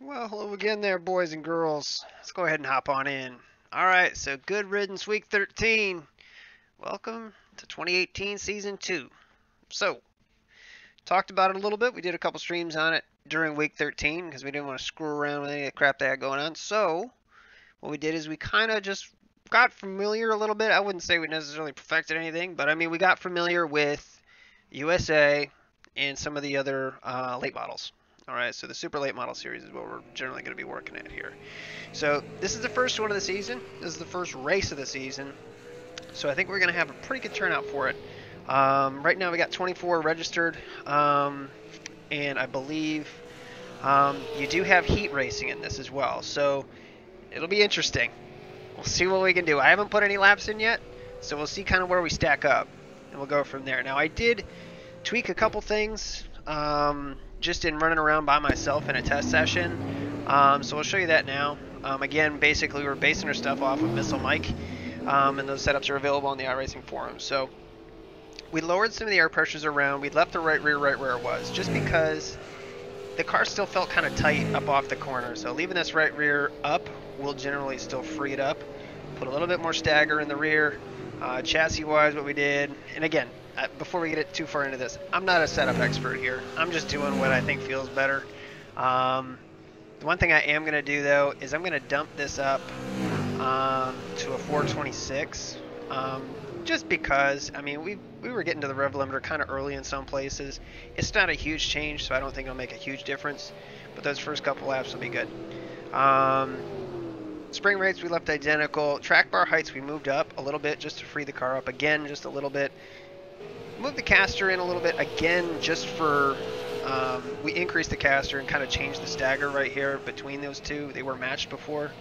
Well, hello again there, boys and girls. Let's go ahead and hop on in. All right, so good riddance week 13. Welcome to 2018 season 2. So, talked about it a little bit. We did a couple streams on it during week 13 because we didn't want to screw around with any of the crap they had going on. So, what we did is we kind of just got familiar a little bit. I wouldn't say we necessarily perfected anything, but I mean, we got familiar with USA and some of the other late models. All right, so the super late model series is what we're generally going to be working at here. So this is the first one of the season. This is the first race of the season. So I think we're going to have a pretty good turnout for it. Right now we got 24 registered, and I believe you do have heat racing in this as well. So it'll be interesting. We'll see what we can do. I haven't put any laps in yet, so we'll see kind of where we stack up, and we'll go from there. Now I did tweak a couple things just in running around by myself in a test session. So I'll show you that now. Again, basically we're basing our stuff off of Missile Mike, and those setups are available on the iRacing forum. So we lowered some of the air pressures around. We left the right rear right where it was, just because the car still felt kind of tight up off the corner. So leaving this right rear up will generally still free it up. Put a little bit more stagger in the rear. Chassis-wise, what we did, and again, before we get too far into this, I'm not a setup expert here. I'm just doing what I think feels better. The one thing I am going to do, though, is I'm going to dump this up to a 426. Just because, I mean, we were getting to the rev limiter kind of early in some places. It's not a huge change, so I don't think it'll make a huge difference. But those first couple laps will be good. Spring rates we left identical. Track bar heights we moved up a little bit just to free the car up again, just a little bit. Moved the caster in a little bit again, just for we increased the caster and kind of changed the stagger right here between those two. They were matched before,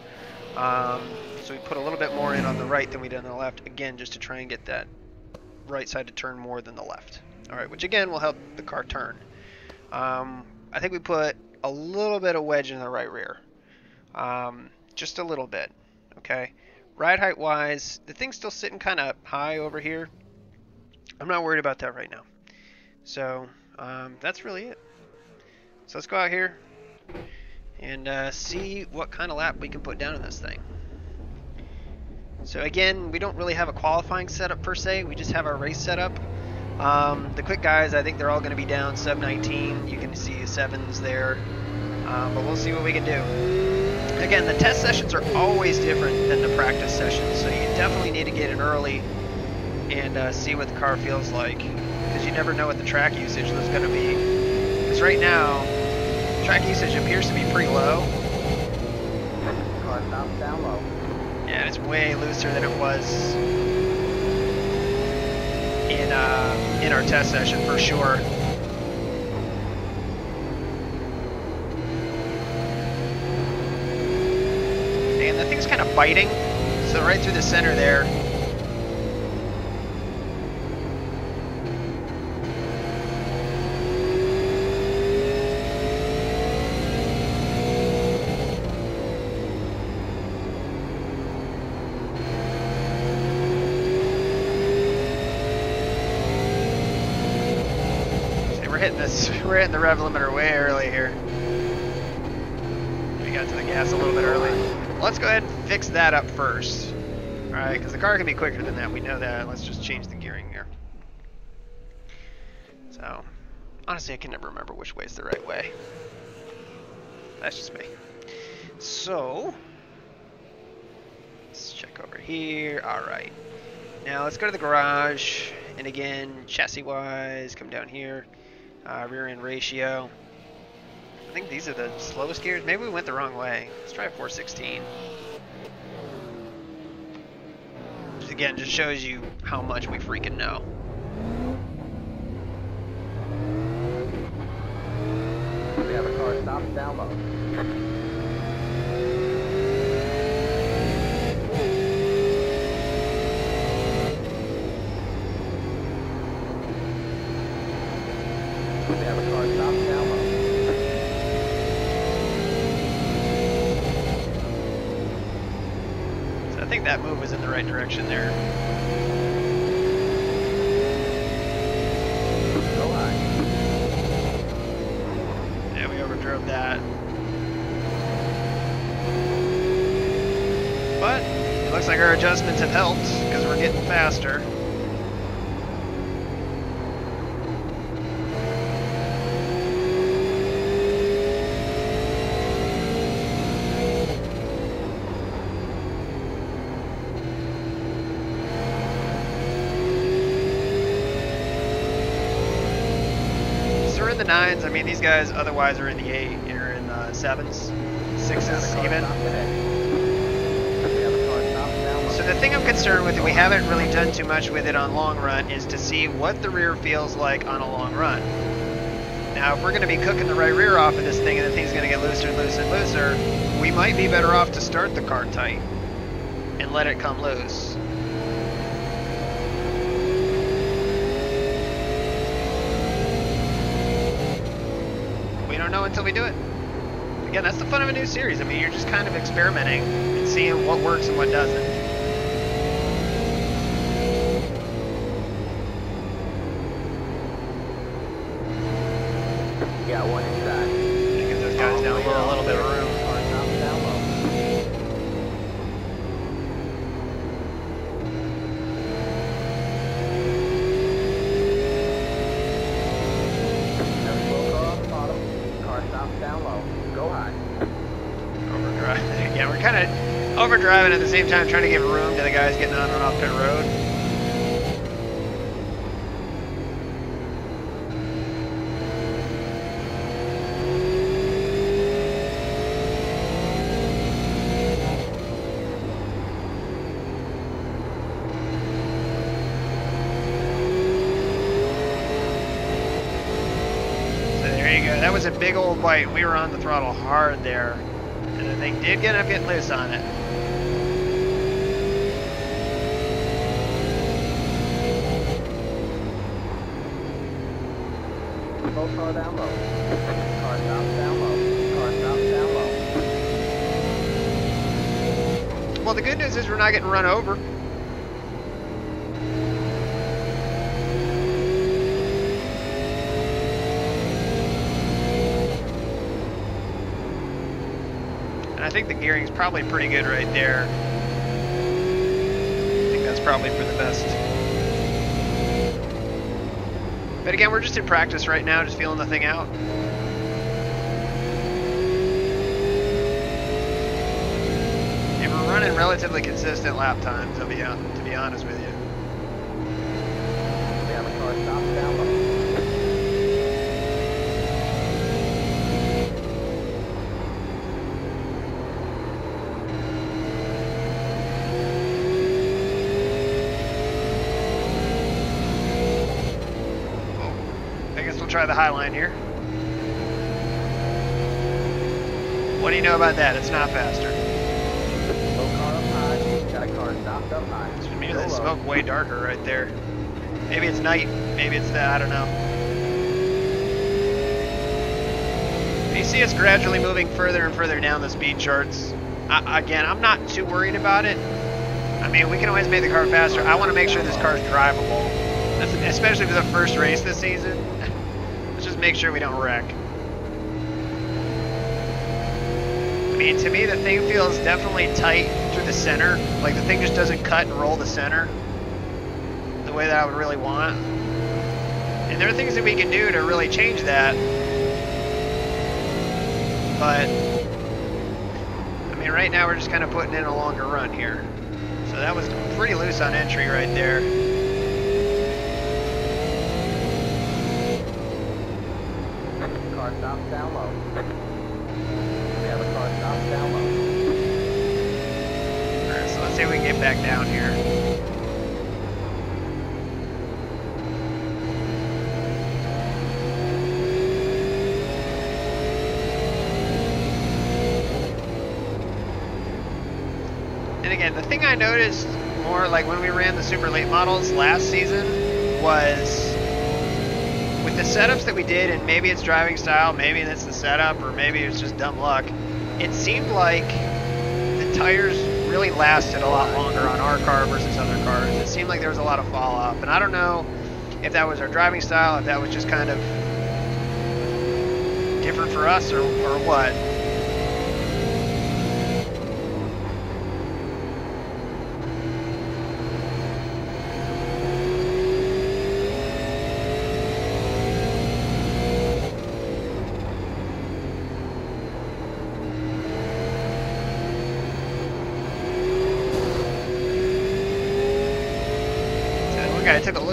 so we put a little bit more in on the right than we did on the left, again just to try and get that right side to turn more than the left. All right, which again will help the car turn. I think we put a little bit of wedge in the right rear. Just a little bit, okay? Ride height wise, the thing's still sitting kind of high over here. I'm not worried about that right now. So that's really it. So let's go out here and see what kind of lap we can put down in this thing. So again, we don't really have a qualifying setup per se, we just have our race setup. The quick guys, I think they're all going to be down sub 19. You can see 7s there, but we'll see what we can do. Again, the test sessions are always different than the practice sessions, so you definitely need to get in early and see what the car feels like, because you never know what the track usage is going to be. Because right now, track usage appears to be pretty low. Car stops down low. Yeah, it's way looser than it was in our test session for sure. And the thing's kind of biting, so right through the center there. We're hitting the rev limiter way early here. We got to the gas a little bit early. Let's go ahead and fix that up first. Alright, because the car can be quicker than that. We know that. Let's just change the gearing here. So, honestly, I can never remember which way is the right way. That's just me. So, let's check over here. Alright. Now, let's go to the garage. And again, chassis-wise, come down here. Rear end ratio. I think these are the slowest gears. Maybe we went the wrong way. Let's try 416. Just again, just shows you how much we freaking know. We have a car stops down low. We have a car stops down low. So I think that move was in the right direction there. Go high. Yeah, we overdrove that. But it looks like our adjustments have helped because we're getting faster. In the 9s. I mean, these guys otherwise are in the 8 or in the 7s, 6s even. So the thing I'm concerned with, and we haven't really done too much with it on long run, is to see what the rear feels like on a long run. Now, if we're going to be cooking the right rear off of this thing and the thing's going to get looser and looser and looser, we might be better off to start the car tight and let it come loose. Know until we do it. Again, that's the fun of a new series. I mean, you're just kind of experimenting and seeing what works and what doesn't. You got one inside. It gives those guys down a little bit of room. Yeah, we're kind of overdriving at the same time, trying to give room to the guys getting on and off pit road. So there you go. That was a big old bite. We were on the throttle hard there. And the thing did end up getting loose on it. Both car down low. Car stops down low. Car stops down low. Well, the good news is we're not getting run over. I think the gearing's probably pretty good right there. I think that's probably for the best. But again, we're just in practice right now, just feeling the thing out. And we're running relatively consistent lap times, to be honest with you. We have a car stop down low. Try the high line here. What do you know about that? It's not faster. Low car up high. Got a car stopped up high. Maybe that smoke way darker right there. Maybe it's night. Maybe it's that. I don't know. You see us gradually moving further and further down the speed charts. Again, I'm not too worried about it. I mean, we can always make the car faster. I want to make sure this car's drivable, especially for the first race this season. Just make sure we don't wreck. I mean, to me, the thing feels definitely tight through the center. Like, the thing just doesn't cut and roll the center the way that I would really want. And there are things that we can do to really change that. But, I mean, right now we're just kind of putting in a longer run here. So that was pretty loose on entry right there. Car stops down low. We have a car stops down low. Alright, so let's see if we can get back down here. And again, the thing I noticed more, like when we ran the super late models last season, was with the setups that we did, and maybe it's driving style, maybe it's the setup, or maybe it's just dumb luck, it seemed like the tires really lasted a lot longer on our car versus other cars. It seemed like there was a lot of fall off, and I don't know if that was our driving style, if that was just kind of different for us, or what.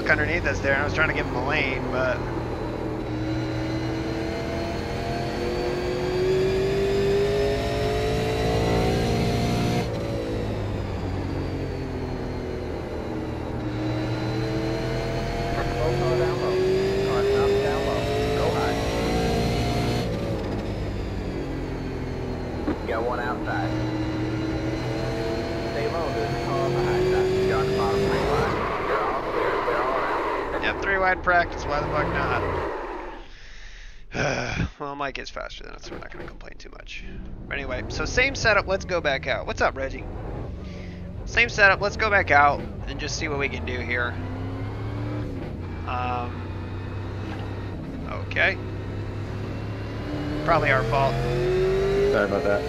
look underneath us there, and I was trying to give him a lane, but... Low car down low. Car stop down low. Go high. You got one outside. Stay low, there's a car on the high side. You're on the bottom 3 line. You're all clear all around. Yep, 3 wide practice, why the fuck not? Well, Mike is faster than us, so we're not going to complain too much. But anyway, so same setup, let's go back out. What's up, Reggie? Same setup, let's go back out and just see what we can do here. Okay. Probably our fault. Sorry about that.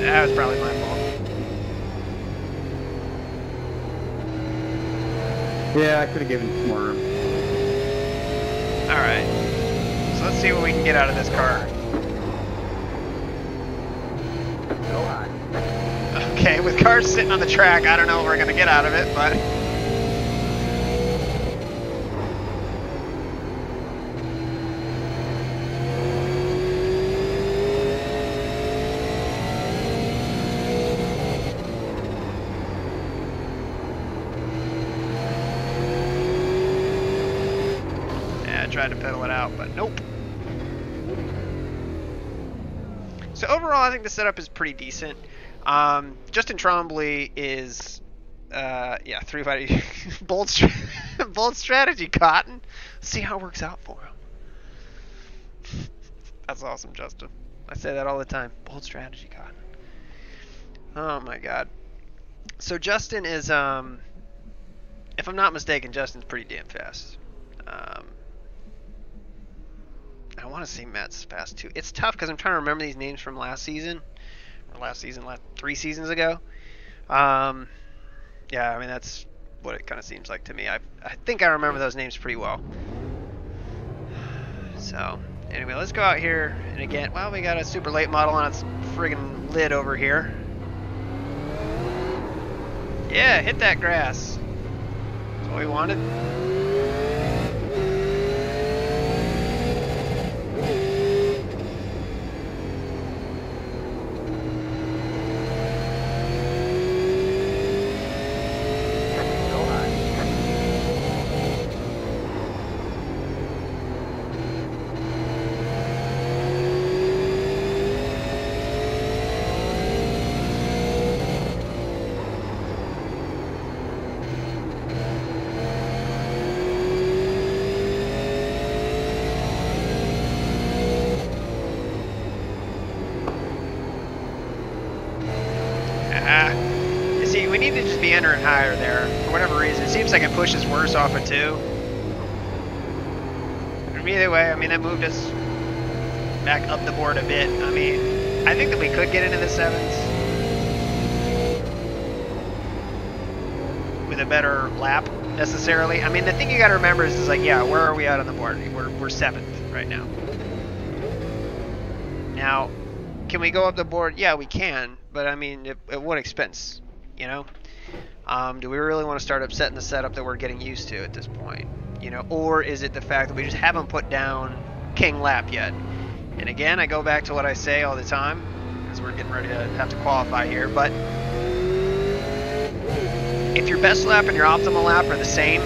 That was probably my fault. Yeah, I could have given some more room. Alright. So let's see what we can get out of this car. Go high. Okay, with cars sitting on the track, I don't know what we're going to get out of it, but... tried to pedal it out, but nope. So overall, I think the setup is pretty decent. Justin Trombley is, yeah, 3 wide bold strategy, Cotton. See how it works out for him. That's awesome, Justin. I say that all the time. Bold strategy, Cotton. Oh my God. So Justin is, if I'm not mistaken, Justin's pretty damn fast. I want to say Matt's fast too. It's tough because I'm trying to remember these names from last season, or 3 seasons ago. Yeah, I mean that's what it kind of seems like to me. I think I remember those names pretty well. So anyway, let's go out here and again. Well, we got a super late model on its friggin' lid over here. Yeah, hit that grass. That's what we wanted. You see, we need to just be entering higher there. For whatever reason, it seems like it pushes worse off of 2. Either way, I mean, that moved us back up the board a bit. I mean, I think that we could get into the 7s with a better lap, necessarily. I mean, the thing you got to remember is like, yeah, where are we at on the board? We're 7th right now. Now, can we go up the board? Yeah, we can, but I mean, at what expense? You know, do we really want to start upsetting the setup that we're getting used to at this point? You know, or is it the fact that we just haven't put down King Lap yet? And again, I go back to what I say all the time, as we're getting ready to have to qualify here. But if your best lap and your optimal lap are the same,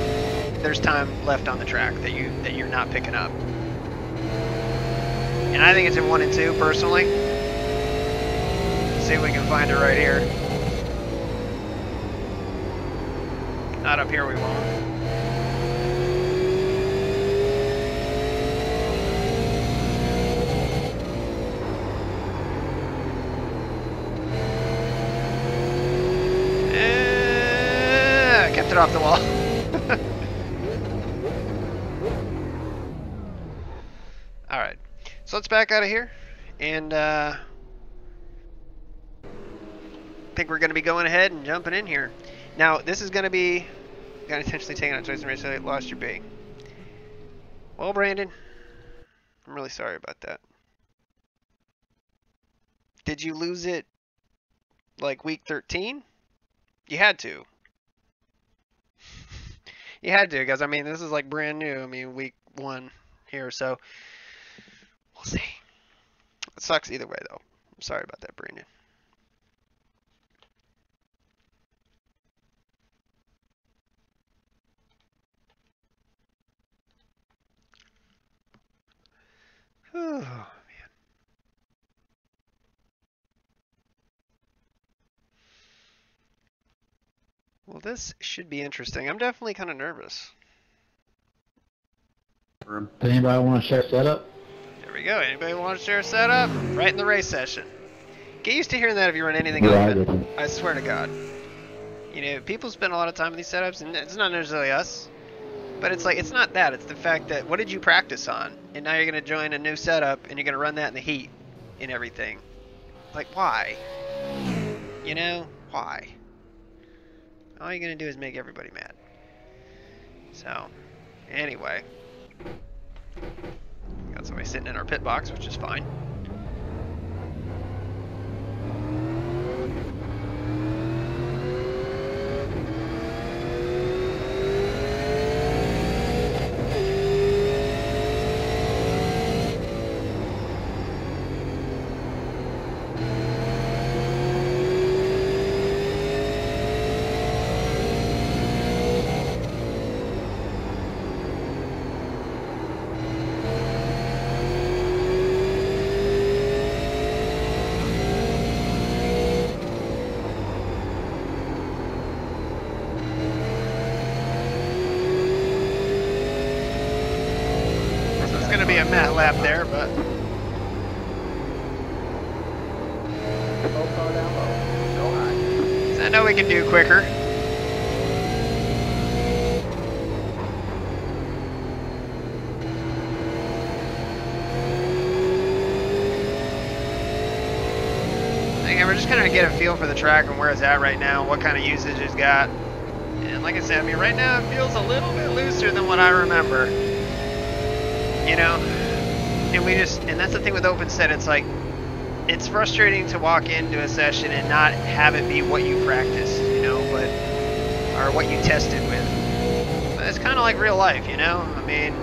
there's time left on the track that you're not picking up. And I think it's in 1 and 2 personally. Let's see if we can find it right here. Not up here, we won't. Kept it off the wall. All right, so let's back out of here, and I think we're going to be going ahead and jumping in here. Now, this is going to be got intentionally taken on choice and race, so lost your bait. Well, Brandon, I'm really sorry about that. Did you lose it like week 13? You had to. You had to, because I mean, this is like brand new. I mean, week 1 here, so we'll see. It sucks either way, though. I'm sorry about that, Brandon. Oh, man. Well, this should be interesting. I'm definitely kind of nervous. Room. Does anybody want to share setup? There we go. Anybody want to share a setup? Right in the race session. Get used to hearing that if you run anything Yeah, I open. didn't. I swear to God. You know, people spend a lot of time in these setups, and it's not necessarily us. But it's like, it's not that. It's the fact that, what did you practice on? And now you're going to join a new setup, and you're going to run that in the heat and everything. Like, why? You know? Why? All you're going to do is make everybody mad. So, anyway. Got somebody sitting in our pit box, which is fine. Be a mat lap there, but Full car down low. Go high. I know we can do quicker. Again, we're just kind of get a feel for the track and where it's at right now, what kind of usage it's got. And like I said, I mean, right now it feels a little bit looser than what I remember. You know, and that's the thing with open set, it's like, it's frustrating to walk into a session and not have it be what you practiced, you know, or what you tested with. But it's kind of like real life, you know? I mean,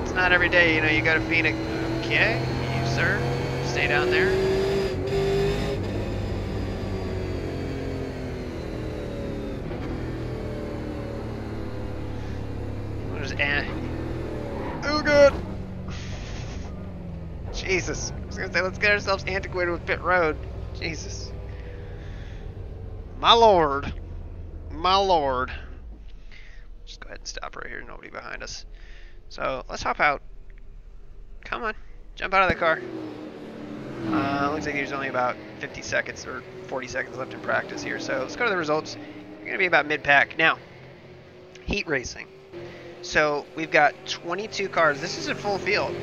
it's not every day, you know, you go to Phoenix. Okay, you sir, stay down there. Oh, good. Jesus. I was going to say, let's get ourselves antiquated with pit road. Jesus. My lord. My lord. Just go ahead and stop right here. Nobody behind us. So, let's hop out. Come on. Jump out of the car. Looks like there's only about 50 seconds or 40 seconds left in practice here. So, let's go to the results. You're going to be about mid-pack. Now, heat racing. So, we've got 22 cars. This is a full field.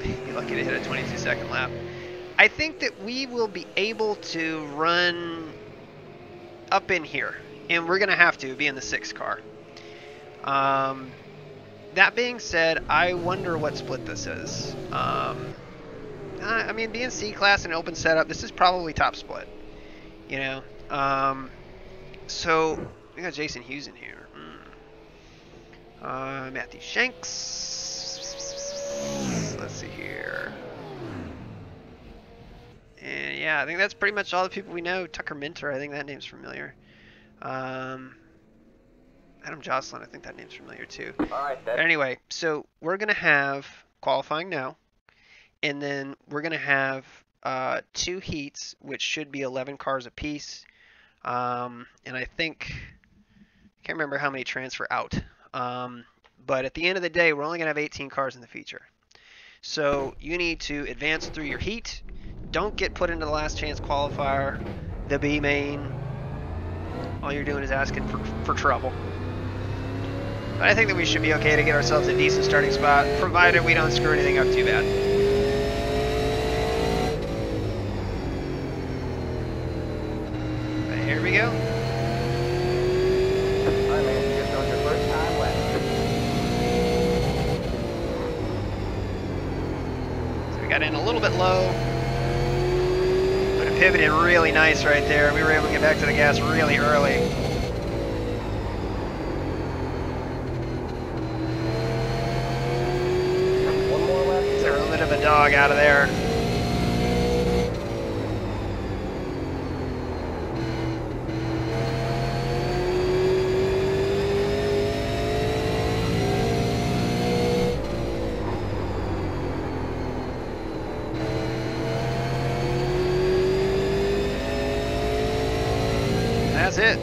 Be lucky to hit a 22-second lap. I think that we will be able to run up in here, and we're going to have to be in the 6th car. That being said, I wonder what split this is. I mean, being C-class and open setup, this is probably top split. You know? So, we got Jason Hughes in here. Matthew Shanks. Let's see here. And yeah, I think that's pretty much all the people we know. Tucker Minter, I think that name's familiar. Adam Jocelyn, I think that name's familiar too. All right, But anyway, so we're going to have qualifying now. And then we're going to have 2 heats, which should be 11 cars apiece. And I think, I can't remember how many transfer out. But at the end of the day, we're only going to have 18 cars in the feature. So you need to advance through your heat. Don't get put into the last chance qualifier, the B main. All you're doing is asking for trouble. But I think that we should be okay to get ourselves a decent starting spot, provided we don't screw anything up too bad. But here we go. All right, man. Just on your first time left. So we got in a little bit low. But it pivoted really nice right there. We were able to get back to the gas really early. dog out of there. That's it.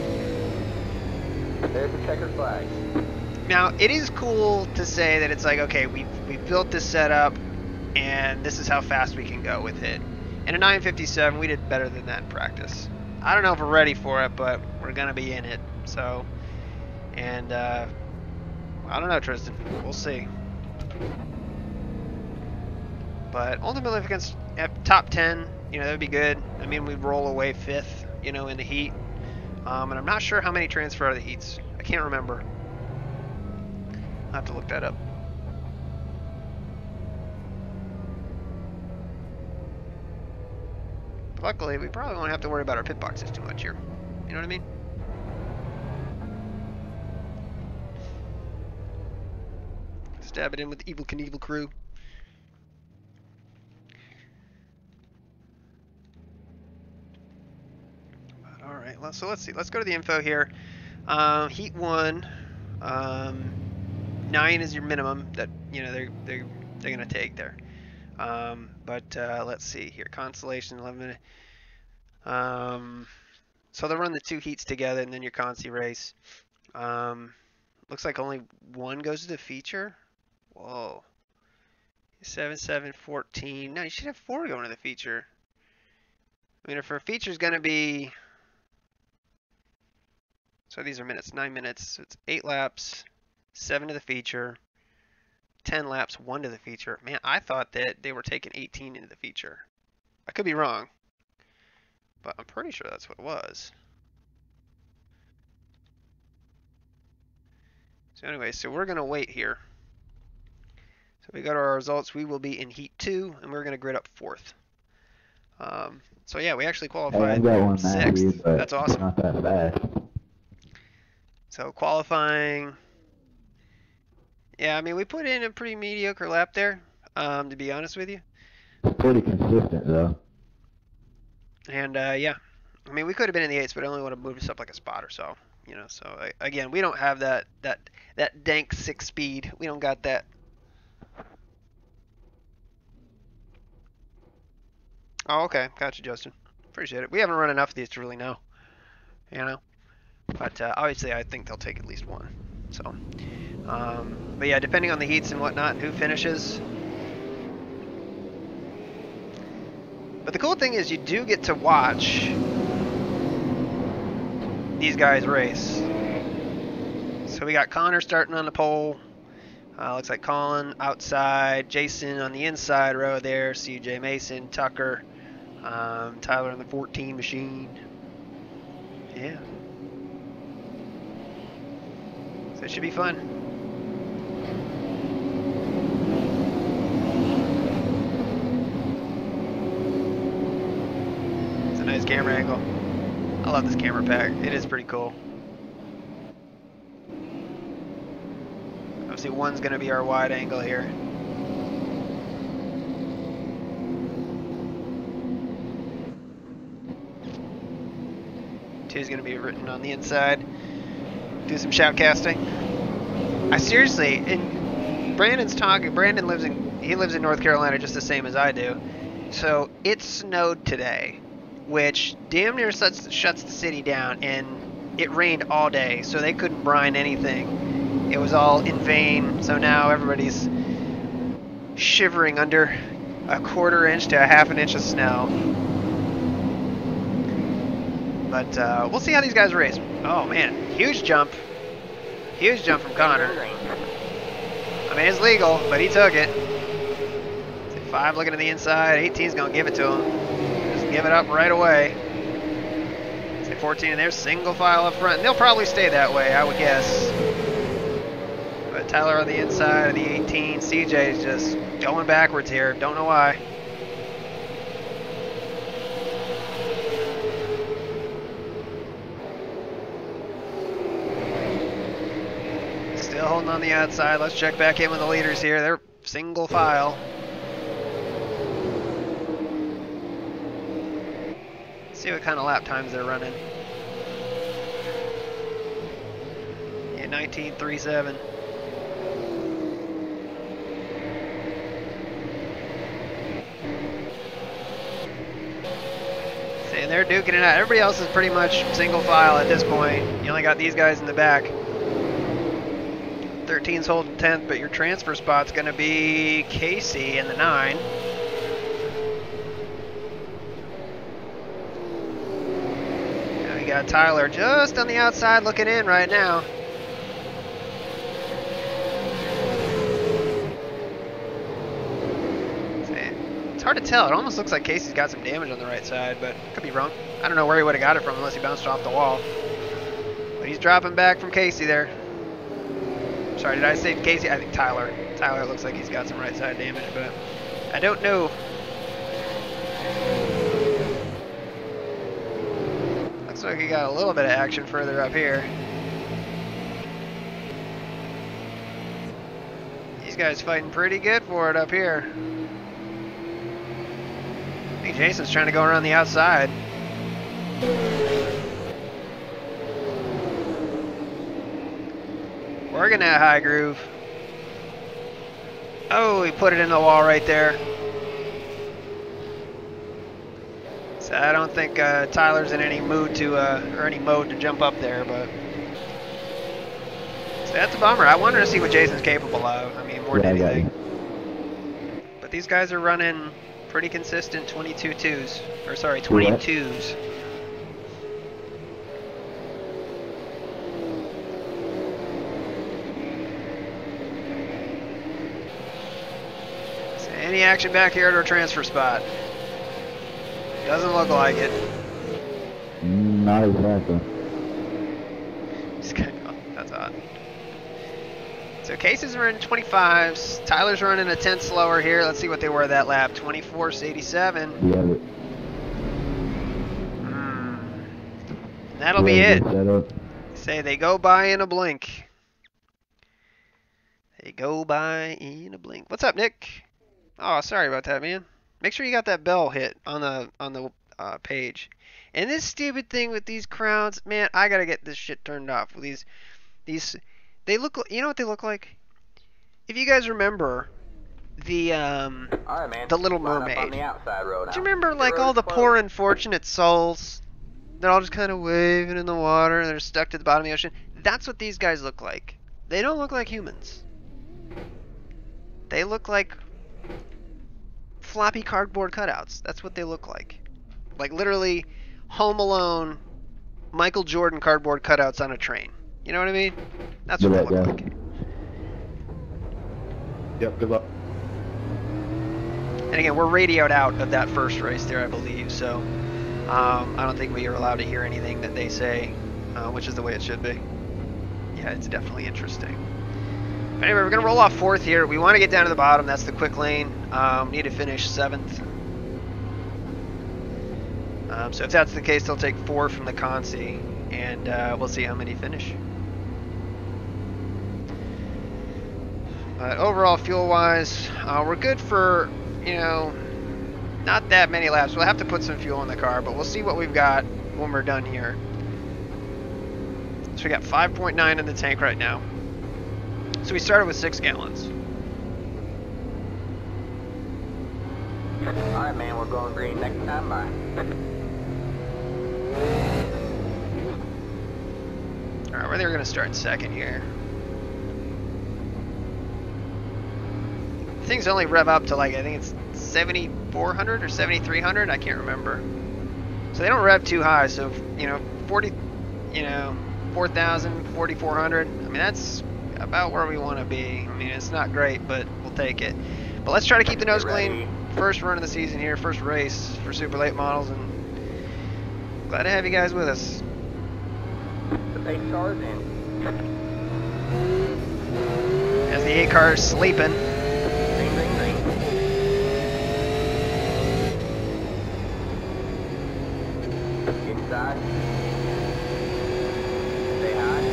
There's the checkered flag. Now, it is cool to say that it's like, okay, we've built this setup, and this is how fast we can go with it. In a 957, we did better than that in practice. I don't know if we're ready for it, but we're going to be in it. So, and I don't know, Tristan. We'll see. But ultimately, if against top 10, you know, that would be good. I mean, we'd roll away 5th, you know, in the heat. And I'm not sure how many transfer out of the heats. I can't remember. I'll have to look that up. Luckily, we probably won't have to worry about our pit boxes too much here. You know what I mean? Stab it in with the Evel Knievel crew. All right, so let's see. Let's go to the info here. Heat 1, 9 is your minimum that you know they're gonna take there. But let's see here. Constellation 11 minute. So they'll run the 2 heats together, and then your consi race. Looks like only 1 goes to the feature. Whoa. 7, 7, 14. No, you should have 4 going to the feature. I mean, if our feature's gonna be, so these are minutes, 9 minutes. So it's 8 laps, 7 to the feature, 10 laps, 1 to the feature. Man, I thought that they were taking 18 into the feature. I could be wrong, but I'm pretty sure that's what it was. So anyway, so we're going to wait here. So we go to our results. We will be in Heat 2, and we're going to grid up 4th. So yeah, we actually qualified 6th. That's awesome. Not that fast. So qualifying, yeah, I mean, we put in a pretty mediocre lap there, to be honest with you. It's pretty consistent though. And yeah, I mean, we could have been in the 8s, but I only want to move us up like a spot or so, you know. So again, we don't have that dank 6 speed. We don't got that. Oh, okay, gotcha, Justin. Appreciate it. We haven't run enough of these to really know, you know. But obviously, I think they'll take at least 1. So, but yeah, depending on the heats and whatnot, who finishes. But the cool thing is you do get to watch these guys race. So we got Connor starting on the pole. Looks like Colin outside, Jason on the inside row there, CJ Mason, Tucker, Tyler on the 14 machine. Yeah. So it should be fun. It's a nice camera angle. I love this camera pack. It is pretty cool. Obviously 1's going to be our wide angle here. Two's going to be written on the inside. Do some shoutcasting. I seriously, and Brandon's talking. Brandon lives in North Carolina just the same as I do. So it snowed today, which damn near shuts the city down, and it rained all day, so they couldn't brine anything. It was all in vain. So now everybody's shivering under a 1/4 inch to a 1/2 inch of snow. But we'll see how these guys race. Oh man, huge jump. Huge jump from Connor. I mean, it's legal, but he took it. 5 looking to the inside. 18's going to give it to him. Just give it up right away. 14 in there, single file up front. And they'll probably stay that way, I would guess. But Tyler on the inside of the 18. CJ is just going backwards here. Don't know why. Still holding on the outside. Let's check back in with the leaders here. They're single file. See what kind of lap times they're running. Yeah, 19.37. See, and they're duking it out. Everybody else is pretty much single file at this point. You only got these guys in the back. 13's holding 10th, but your transfer spot's going to be Casey in the 9. Now we got Tyler just on the outside looking in right now. It's hard to tell. It almost looks like Casey's got some damage on the right side, but could be wrong. I don't know where he would have got it from unless he bounced off the wall. But he's dropping back from Casey there. Sorry, did I say Casey? I think Tyler. Tyler looks like he's got some right side damage, but I don't know. Looks like he got a little bit of action further up here. These guys fighting pretty good for it up here. I think Jason's trying to go around the outside. Working that high groove. Oh, he put it in the wall right there. So I don't think Tyler's in any mood to, or any mode to jump up there, but so that's a bummer. I wanted to see what Jason's capable of. I mean, more than anything. But these guys are running pretty consistent 22.2s, or sorry, 22s. Any action back here at our transfer spot? Doesn't look like it. Not exactly. That's odd. So Casey's running 25s. Tyler's running a 10 slower here. Let's see what they were that lap. 24.87. Yeah, but And that'll be it. Say they go by in a blink. They go by in a blink. What's up, Nick? Oh, sorry about that, man. Make sure you got that bell hit on the page. And this stupid thing with these crowds, man, I gotta get this shit turned off. With these, they look. You know what they look like? If you guys remember the Alright, man. the Little Line up Mermaid. on the outside road Do you now. remember The like road all is the closed. poor unfortunate souls? They're all just kind of waving in the water and they're stuck to the bottom of the ocean. That's what these guys look like. They don't look like humans. They look like floppy cardboard cutouts. That's what they look like. Like literally Home Alone, Michael Jordan cardboard cutouts on a train. You know what I mean? That's what they look like. Yep, good luck. And again, we're radioed out of that first race there, I believe. So I don't think we are allowed to hear anything that they say, which is the way it should be. Yeah, it's definitely interesting. But anyway, we're going to roll off 4th here. We want to get down to the bottom. That's the quick lane. Need to finish 7th. So if that's the case, they'll take 4 from the Consi, and we'll see how many finish. But overall, fuel-wise, we're good for, you know, not that many laps. We'll have to put some fuel in the car, but we'll see what we've got when we're done here. So we got 5.9 in the tank right now. So we started with 6 gallons. Alright, man, we're going green next time. Bye. Alright, we're going to start 2nd here. Things only rev up to like, I think it's 7,400 or 7,300, I can't remember. So they don't rev too high, so, you know, 40, you know, 4,000, 4,400, I mean, that's about where we want to be. I mean, it's not great, but we'll take it. But let's try to keep the nose clean. First run of the season here, first race for Super Late Models, and glad to have you guys with us. The pace car's in. As the A car is sleeping. Green, green, green. Inside. Stay high.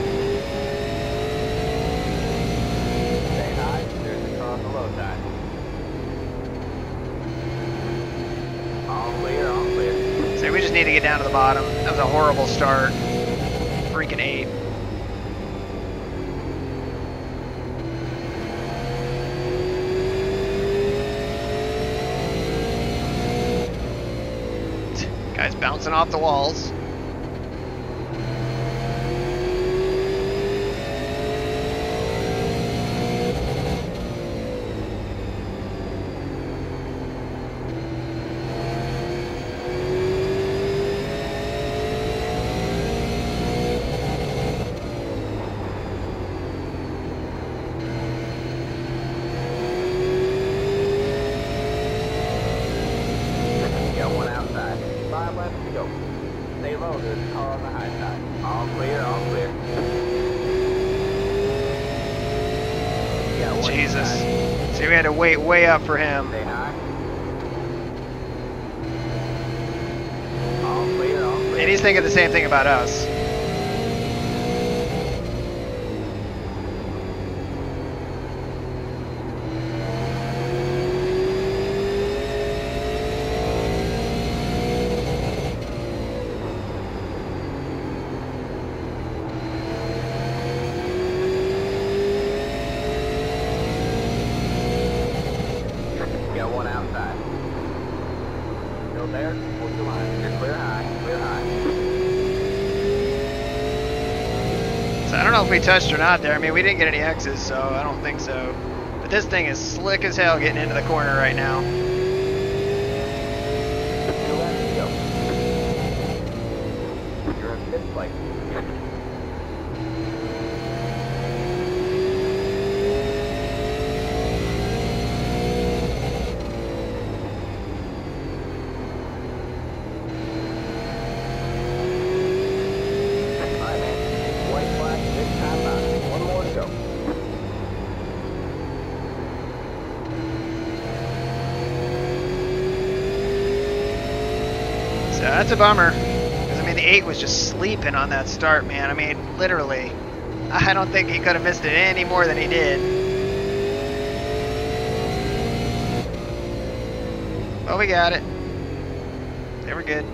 Stay high. There's the car on the low side. All clear, all clear. So we just just need to get down to the bottom. That was a horrible start. Freaking 8. Guy's bouncing off the walls. Got one outside. 5 laps to go. Stay low, there's a car on the high side. All clear, all clear. Got one Jesus. inside. See, we had to wait way up for him. Stay high. All clear, all clear. And he's thinking the same thing about us. Got one outside. Go there, hold the line. You're clear high, clear high. So I don't know if we touched or not there. I mean, we didn't get any X's, so I don't think so. But this thing is slick as hell getting into the corner right now. 2 laps to go. You're in 5th place. Alright, man. White flag, this time out. 1 more to go. So that's a bummer. Because, I mean, the 8 was just sleeping on that start, man. I mean, literally. I don't think he could have missed it any more than he did. Well, we got it. They were good.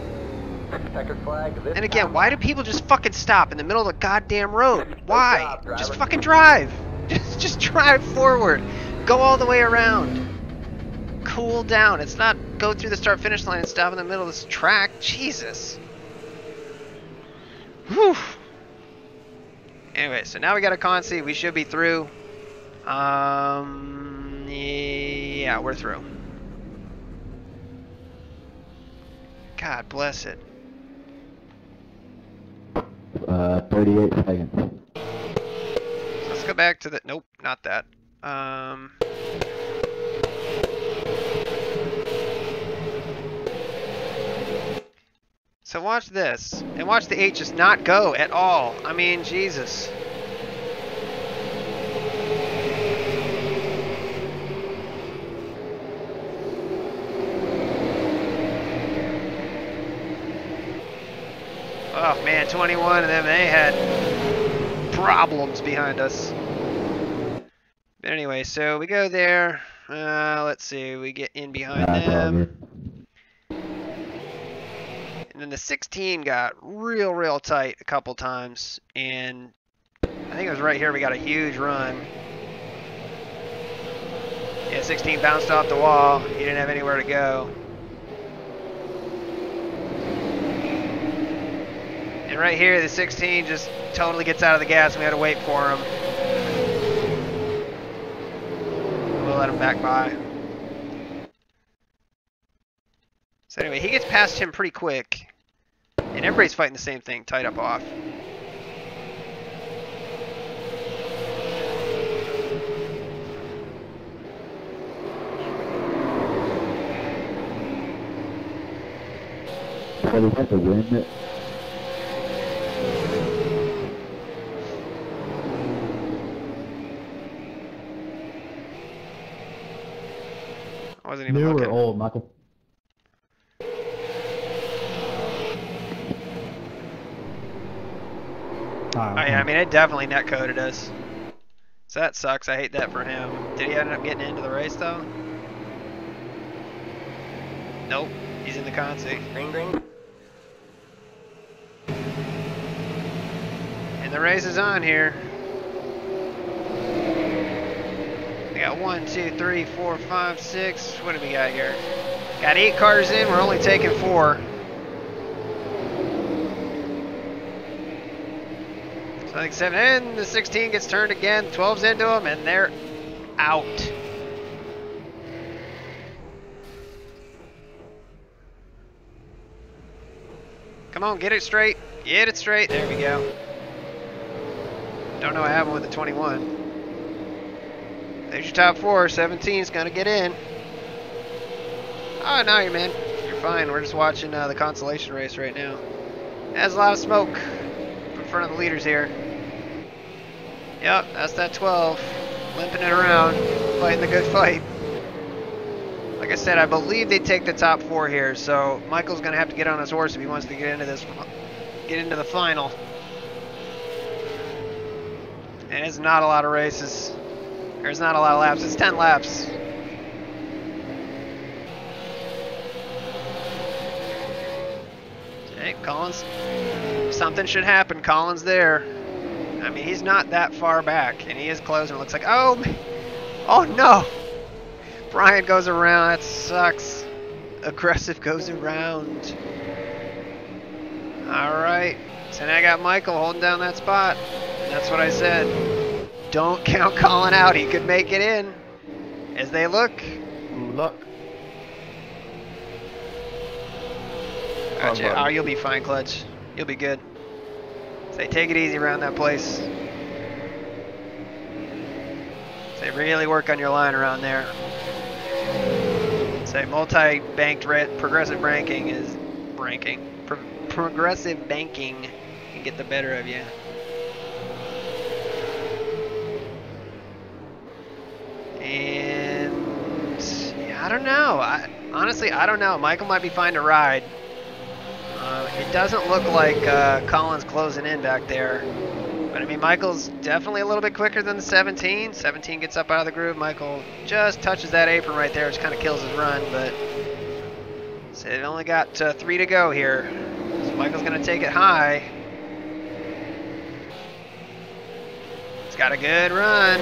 Checkered flag, this And again, time why out. do people just fucking stop in the middle of the goddamn road? Why? job, driver. Just fucking drive. Just drive forward. Go all the way around. Cool down. It's not go through the start finish line and stop in the middle of this track. Jesus. Whew. Anyway, so now we got a consi. We should be through. Yeah, we're through. God bless it. 38 seconds. So let's go back to the. Nope, not that. So watch this, and watch the 8 just not go at all. I mean, Jesus. Oh man, 21 of them, they had problems behind us. But anyway, so we go there. Let's see, we get in behind them. And then the 16 got real tight a couple times. And I think it was right here we got a huge run. Yeah, 16 bounced off the wall. He didn't have anywhere to go. And right here, the 16 just totally gets out of the gas. And we had to wait for him. We'll let him back by. So anyway, he gets past him pretty quick. And everybody's fighting the same thing, tied up off. So we have to win it. I wasn't even New looking. or old, Michael? Oh yeah, I mean, it definitely netcoded us. So that sucks. I hate that for him. Did he end up getting into the race, though? Nope. He's in the consi. Green, green. the race is on here. We got 1, 2, 3, 4, 5, 6. What do we got here? Got 8 cars in. We're only taking 4. So I think 7 in. The 16 gets turned again. 12's into them, and they're out. Come on, get it straight. Get it straight. There we go. Don't know what happened with the 21. There's your top 4. 17's gonna get in. Oh, no, man. You're fine. We're just watching the consolation race right now. There's a lot of smoke in front of the leaders here. Yep, that's that 12. Limping it around, fighting the good fight. Like I said, I believe they take the top 4 here, so Michael's gonna have to get on his horse if he wants to get into the final. And it's not a lot of races. There's not a lot of laps. It's 10 laps. Hey, Collins. Something should happen. Collins there. I mean, he's not that far back, and he is closing. It looks like, oh no! Brian goes around. That sucks. Aggressive goes around. All right. So now I got Michael holding down that spot. And that's what I said. Don't count Colin out. He could make it in. As they look. Ooh, luck. Gotcha. Oh, you'll be fine, Clutch. You'll be good. Say, take it easy around that place. Say, really work on your line around there. Say, multi-banked progressive banking is progressive banking can get the better of you. And yeah, I don't know. Honestly, I don't know. Michael might be fine to ride. It doesn't look like Colin's closing in back there. But I mean, Michael's definitely a little bit quicker than the 17. 17 gets up out of the groove. Michael just touches that apron right there, which kind of kills his run. But so they've only got 3 to go here. So Michael's going to take it high. He's got a good run.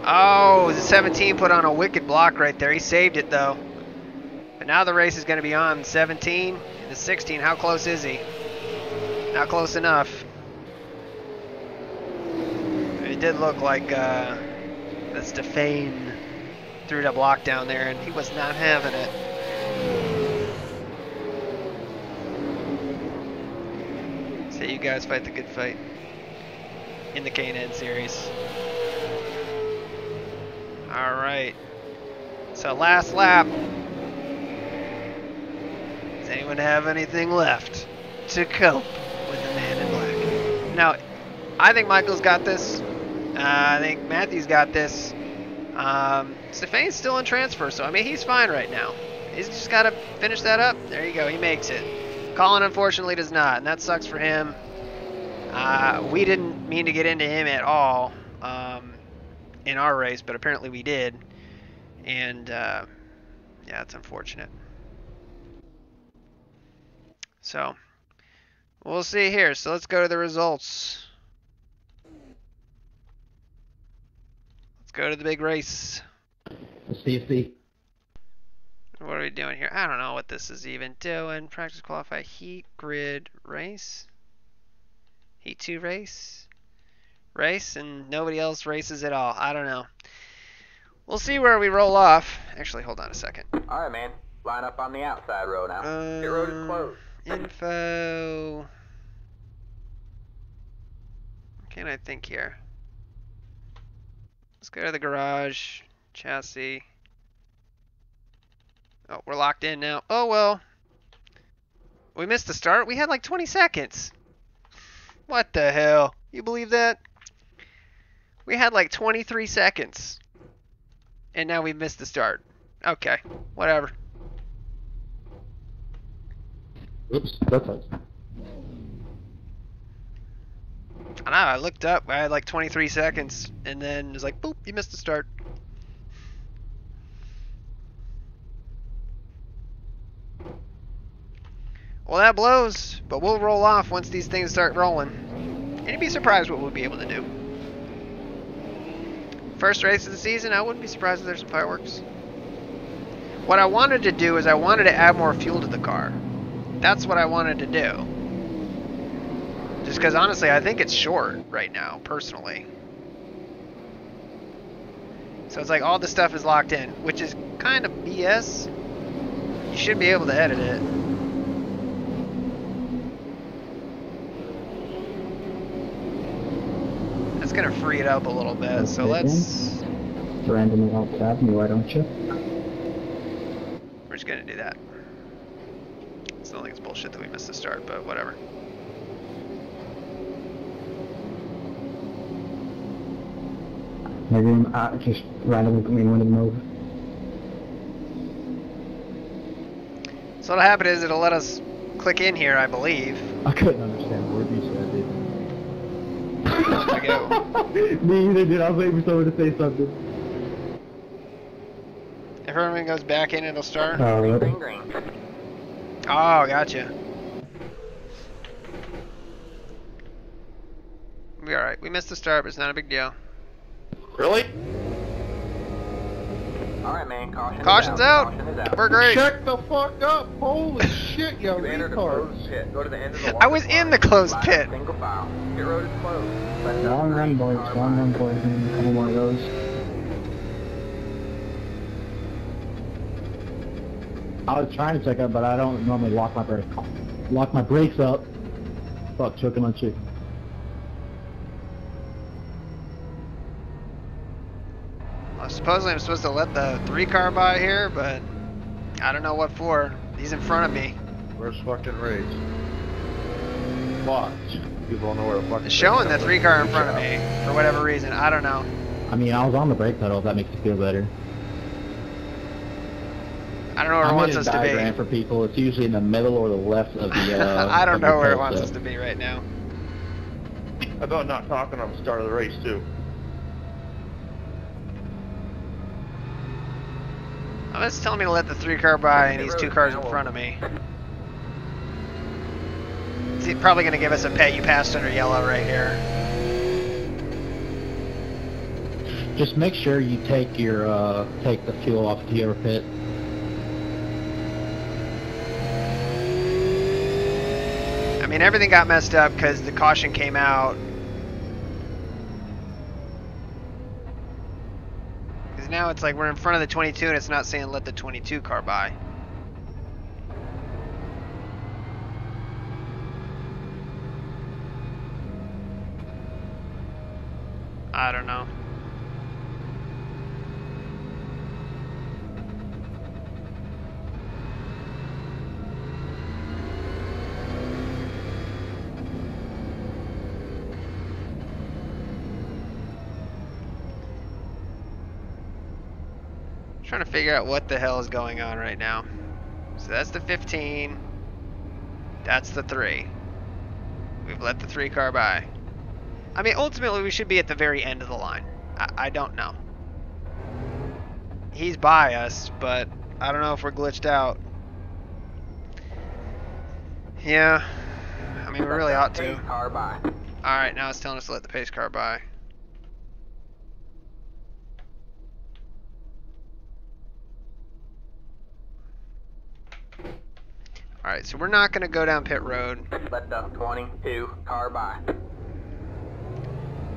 Oh, the 17 put on a wicked block right there. He saved it, though. But now the race is going to be on 17 and the 16. How close is he? Not close enough. It did look like that Stefan threw that block down there, and he was not having it. So you guys fight the good fight in the K&N series. All right. So last lap. Does anyone have anything left to cope with the man in black? Now, I think Michael's got this. I think Matthew's got this. Stefan's still in transfer, so I mean, he's fine right now. He's just got to finish that up. There you go. He makes it. Colin, unfortunately, does not, and that sucks for him. We didn't mean to get into him at all in our race, but apparently we did. And, yeah, it's unfortunate. So, we'll see here. So let's go to the results. Let's go to the big race. CFC. What are we doing here? I don't know what this is even doing. Practice qualify heat grid race. Heat 2 race. Race and nobody else races at all. I don't know. We'll see where we roll off. Actually, hold on a second. Alright, man. Line up on the outside row now. Pit road is closed. Info. What can I think here? Let's go to the garage. Chassis. Oh, we're locked in now. Oh, well. We missed the start. We had like 20 seconds. What the hell? You believe that? We had like 23 seconds. And now we missed the start. Okay. Whatever. Oops, that's us. I know, I looked up. I had like 23 seconds. And then it was like, boop, you missed the start. Well, that blows, but we'll roll off once these things start rolling. And you'd be surprised what we'll be able to do. First race of the season, I wouldn't be surprised if there's some fireworks. What I wanted to do is I wanted to add more fuel to the car. That's what I wanted to do. Just because honestly, I think it's short right now, personally. So it's like all the stuff is locked in, which is kind of BS. You should be able to edit it. That's gonna free it up a little bit, so let's... Randomly outside me, why don't you? We're just gonna do that. I still think it's bullshit that we missed the start, but whatever. Maybe I'm just randomly put me in one of them over. So what'll happen is it'll let us click in here, I believe. I couldn't understand a word you said, To go. dude. Me either, dude. I was waiting for someone to say something. If everyone goes back in, it'll start. Oh, really? Green, green. Oh, gotcha. We'll be alright. We missed the start, but it's not a big deal. Really? Alright, man, Caution's out. Caution is out. We're great. Shut the fuck up! Holy shit, you You entered a retard! closed pit. Go to the end of the I was in the closed line, pit. Single file. Pit road is closed. Left Long run, boys. Long run, boys. And a couple more of those. I was trying to check up, but I don't normally lock my brakes up. Fuck, choking on chicken. Well, supposedly I'm supposed to let the 3 car by here, but I don't know what for. He's in front of me. Where's fucking race? Watch. People don't know where the fuck. It's showing the 3 car in front of me for whatever reason. I don't know. I mean, I was on the brake pedal, if that makes you feel better. I don't know where it wants us to diagram be. for people. It's usually in the middle or the left of the. I don't of the know where it pedal wants set. us to be right now. About not talking on the start of the race too. Oh, it's telling me to let the 3 car by and these 2 cars in front of me. It's probably going to give us a pet. You passed under yellow right here. Just make sure you take your take the fuel off the air pit. I mean, everything got messed up because the caution came out. Because now it's like we're in front of the 22 and it's not saying let the 22 car by. I don't know. Trying to figure out what the hell is going on right now. So that's the 15. That's the 3. We've let the 3 car by. I mean, ultimately we should be at the very end of the line. I don't know. He's by us, but I don't know if we're glitched out. Yeah. I mean, we really ought to. Car by. Alright, now it's telling us to let the pace car by. Alright, so we're not going to go down pit road. Let the 22 car by.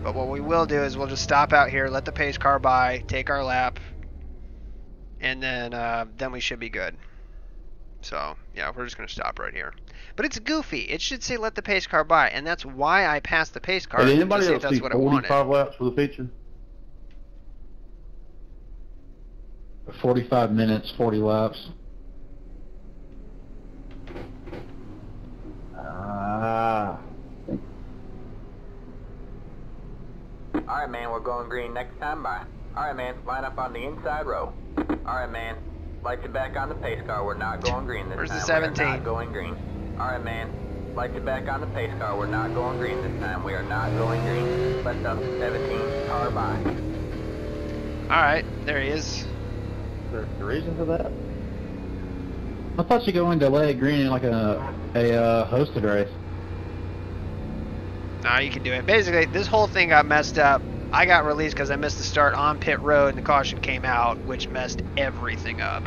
But what we will do is we'll just stop out here, let the pace car by, take our lap, and then we should be good. So, yeah, we're just going to stop right here. But it's goofy. It should say let the pace car by, and that's why I passed the pace car. Did to anybody see if else that's see what it wanted. 45 laps for the feature? 45 minutes, 40 laps. Ah. Alright, man, we're going green next time by. Alright, man, line up on the inside row. Alright, man, lights it back on the pace car. We're not going green this Where's the time. 17? We're not going green. Alright, man, lights it back on the pace car. We're not going green this time. We are not going green. Let the 17 car by. Alright, there he is. Is there a reason for that? I thought you go into let it green in like a hosted race. No, you can do it. Basically, this whole thing got messed up. I got released because I missed the start on pit road and the caution came out, which messed everything up.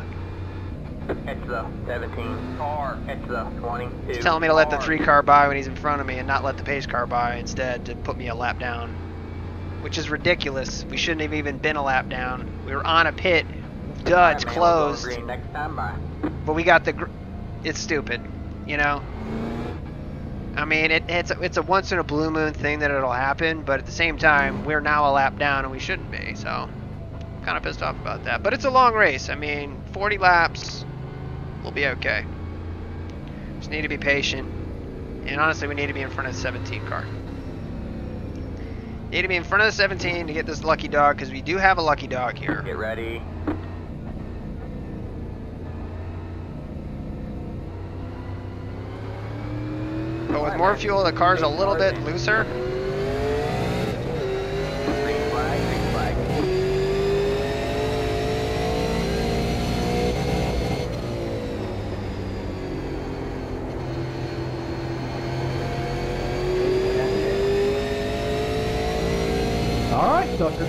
Catch the 17 car. Catch the 22. It's telling me to let the 3 car by when he's in front of me and not let the pace car by instead to put me a lap down, which is ridiculous. We shouldn't have even been a lap down. We were on a pit. Duh, it's closed. Green next time by. But we got the... It's stupid, you know? I mean, it's a once in a blue moon thing that it'll happen, but at the same time, we're now a lap down and we shouldn't be, so I'm kind of pissed off about that. But it's a long race. I mean, 40 laps, we'll be okay. Just need to be patient, and honestly, we need to be in front of the 17 car. Need to be in front of the 17 to get this lucky dog, because we do have a lucky dog here. Get ready. But with more fuel, the car's a little bit looser. Green flag, green flag. Alright, sucker.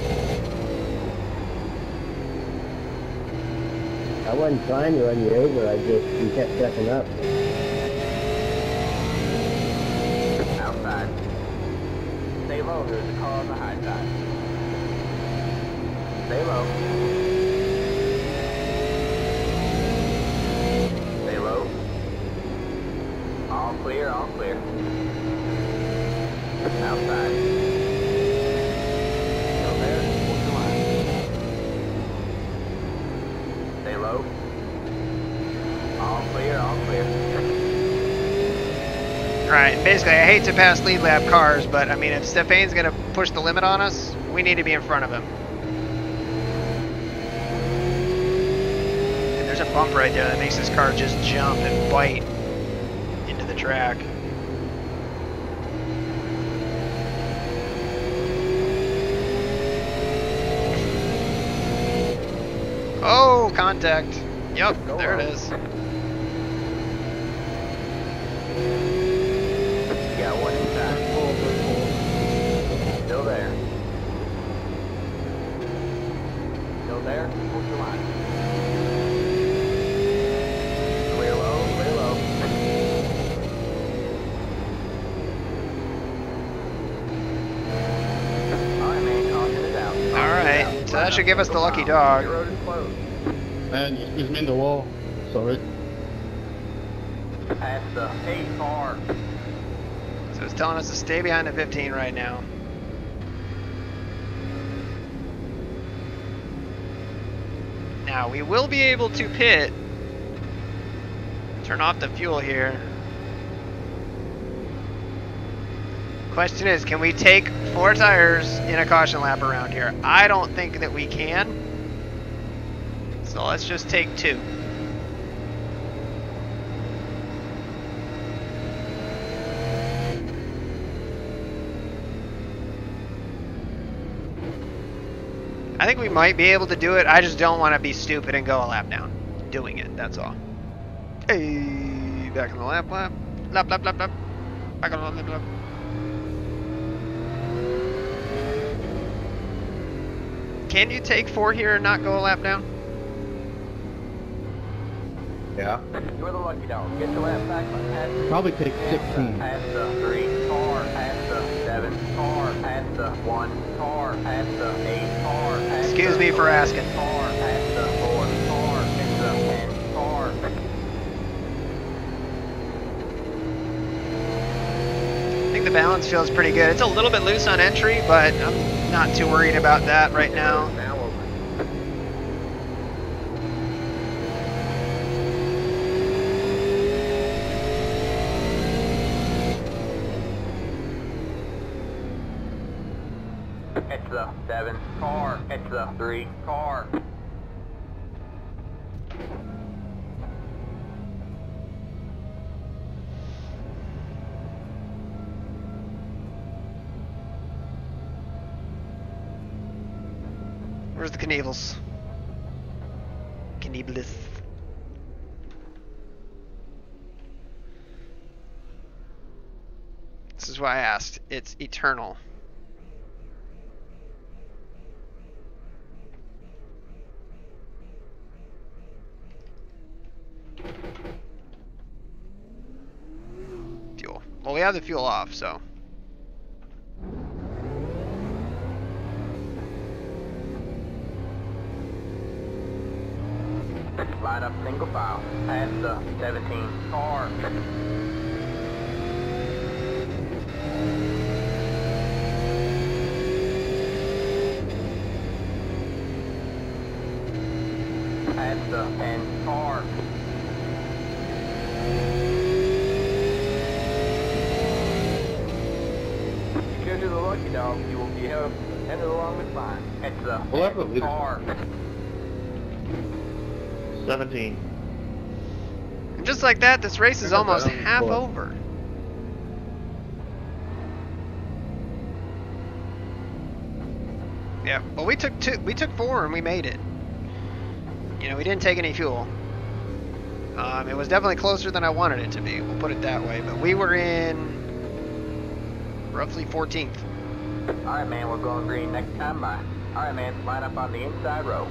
I wasn't trying to run you over, you kept stepping up. Outside. Stay low, there's a car on the high side. Stay low. Stay low. All clear, all clear. Outside. Still there, hold your line. Stay low. All clear, all clear. Right, and basically, I hate to pass lead lap cars, but I mean, if Stefan's gonna push the limit on us, we need to be in front of him. And there's a bump right there that makes this car just jump and bite into the track. Oh, contact. Yep, there it is. Got one inside. Still there. Still there. Hold your line. Clear low, clear low. Alright, man, caution is out. Alright, so that should give us the lucky dog. Your road is closed. Man, you squeezed me in the wall. Sorry. Pass the 8 car. So it's telling us to stay behind the 15 right now. Now, we will be able to pit. Turn off the fuel here. Question is, can we take 4 tires in a caution lap around here? I don't think that we can. So let's just take 2. I think we might be able to do it. I just don't want to be stupid and go a lap down doing it. That's all. Hey, back on the lap. Lap, lap, lap, lap. Back on the lap. Can you take 4 here and not go a lap down? Yeah. You're the lucky dog. Get your lap back. Pass the Probably take 16. Pass the 3 car. Pass the 7 car. Pass the 1 car. Pass the 8 car. Pass Excuse the me for asking. Car. Pass the 4 car. Pass the 10 car. I think the balance feels pretty good. It's a little bit loose on entry, but I'm not too worried about that right now. Now open. It's the 7 car. It's the 3 car. Where's the Knievels? Knievelith. This is why I asked. It's eternal. Fuel. Well, we have the fuel off, so. Line up single file. Past the 17 car. Past the 10 car. Because you're the lucky dog, you will be held end of the longest line. It's the Well, that's what we- car. 17. And just like that, this race is almost that on the half floor. over. Yeah, well, we took 4 and we made it. You know, we didn't take any fuel. It was definitely closer than I wanted it to be. We'll put it that way. But we were in roughly 14th. Alright, man, we're going green next time by. Alright, man, line up on the inside row.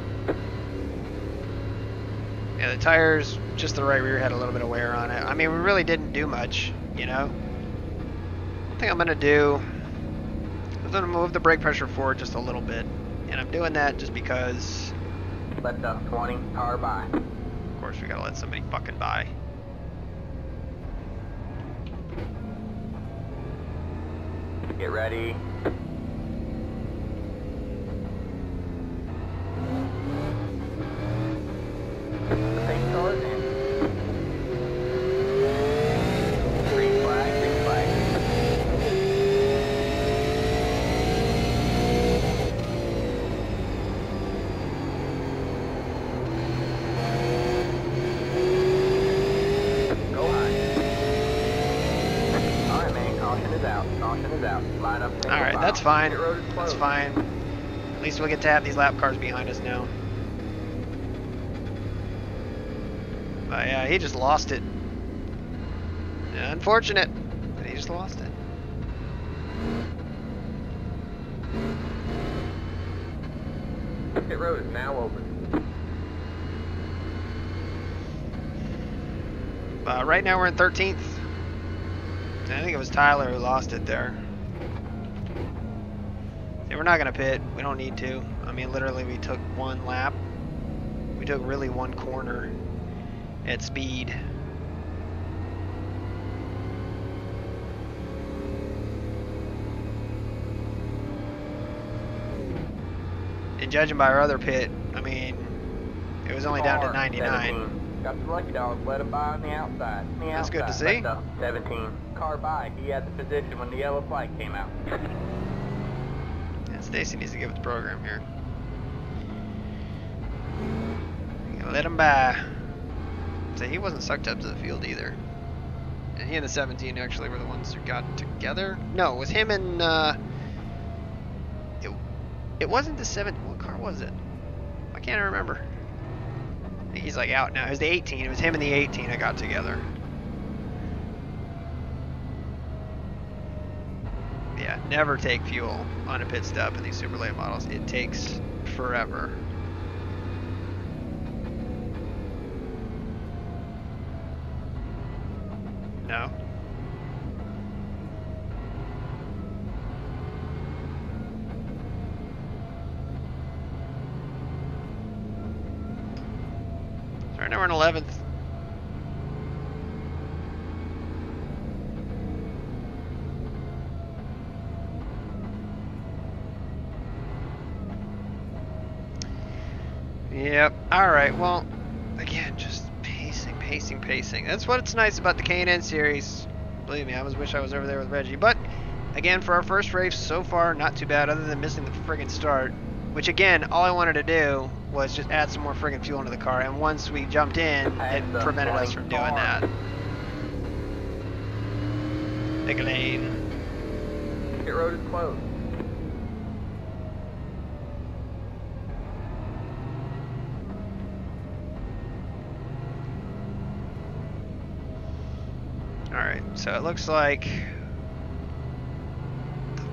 Yeah, the tires, just the right rear had a little bit of wear on it. I mean, we really didn't do much, you know. One thing I'm gonna do is I'm gonna move the brake pressure forward just a little bit, and I'm doing that just because, Let the 20 car by. of course, we gotta let somebody fucking by. Get ready. The same cars in. Green flag, green flag. Go high. Alright, man, caution is out. Caution is out. Line up. single Alright, file. that's fine. Pit road is That's closed. fine. At least we'll get to have these lap cars behind us now. But yeah, he just lost it. Yeah, unfortunate, but he just lost it. Pit road is now open. Right now we're in 13th. I think it was Tyler who lost it there. Yeah, we're not gonna pit. We don't need to. I mean, literally, we took 1 lap. We took really 1 corner at speed. And judging by our other pit, I mean, it was only down to Car 99. 17. Got the lucky dog. Let him by on the outside. On the That's good to outside. see. Let the 17 car by. He had the position when the yellow flag came out. And Stacy needs to get with the program here. Let him by. So he wasn't sucked up to the field either. And he and the 17 actually were the ones who got together. No, it was him and it wasn't the 7. What car was it? I can't remember. I think he's like out now. It was the 18. It was him and the 18 that got together. Yeah, never take fuel on a pit stop in these super late models. It takes forever. No. So right now we're in 11th. Yep. All right. Well, again, just pacing. That's what's nice about the K&N series. Believe me, I always wish I was over there with Reggie. But again, for our first race so far, not too bad, other than missing the friggin' start. Which again, all I wanted to do was just add some more friggin' fuel into the car. And once we jumped in, it prevented us from doing that. Pick a lane. Pit road is closed. Alright, so it looks like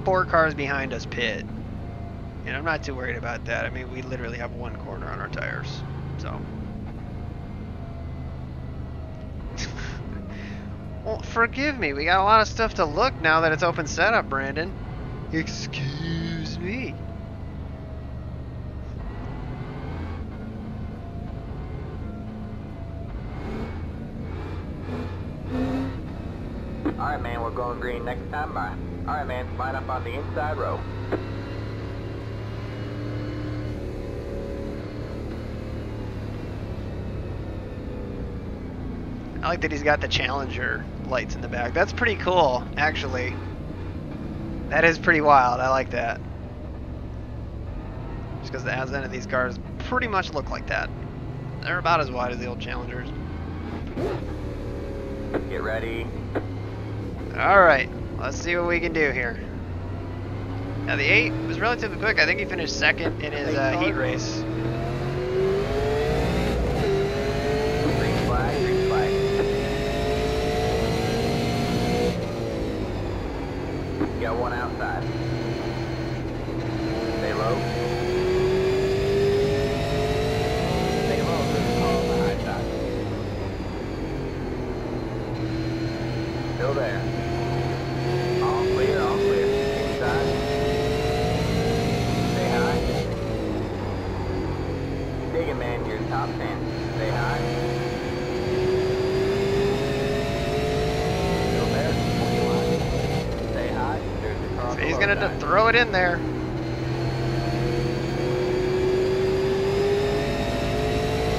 4 cars behind us pit. And I'm not too worried about that. I mean, we literally have 1 corner on our tires. So. Well, forgive me. We got a lot of stuff to look now that it's open setup, Brandon. Excuse me. Alright, man, we're going green next time by. Alright, man, line up on the inside row. I like that he's got the Challenger lights in the back. That's pretty cool, actually. That is pretty wild. I like that. Just because the outside of these cars pretty much look like that. They're about as wide as the old Challengers. Get ready. Alright, let's see what we can do here. Now the 8 was relatively quick. I think he finished 2nd in his heat race. Green flag, green flag. You got 1 outside. Stay low. Stay low, there's a car on the high side. Still there. All clear, all clear. Inside. Stay high. Dig it, man, you're top 10. Stay high. Still there. 21. Stay high. There's a car on So the he's low going to side. throw it in there.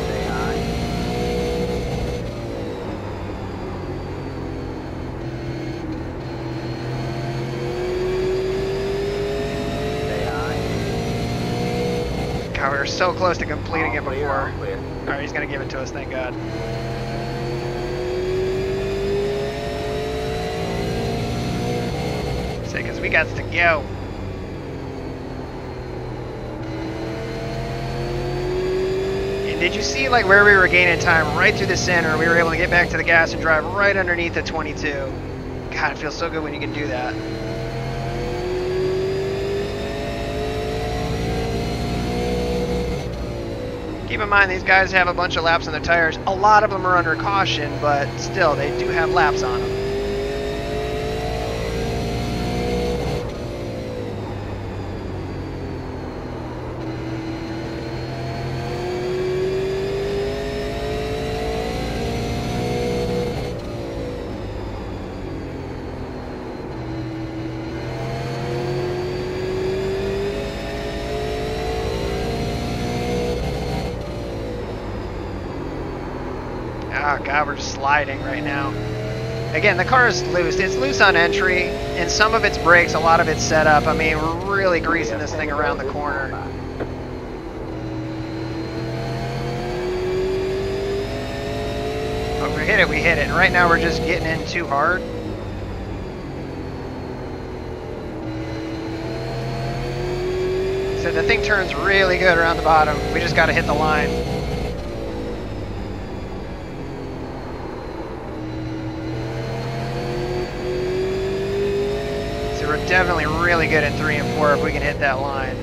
Stay high. Stay high. God, we were so close to completing it All clear, all before. clear. Alright, he's going to give it to us, thank God. Say, because we got to go. And did you see like where we were gaining time right through the center? We were able to get back to the gas and drive right underneath the 22. God, it feels so good when you can do that. Keep in mind, these guys have a bunch of laps on their tires. A lot of them are under caution, but still, they do have laps on them. Oh God, we're just sliding right now. Again, the car is loose. It's loose on entry, and some of it's brakes, a lot of it's set up. I mean, we're really greasing this thing around the corner. But if we hit it, we hit it. And right now we're just getting in too hard. So the thing turns really good around the bottom. We just got to hit the line. We're definitely really good at 3 and 4 if we can hit that line.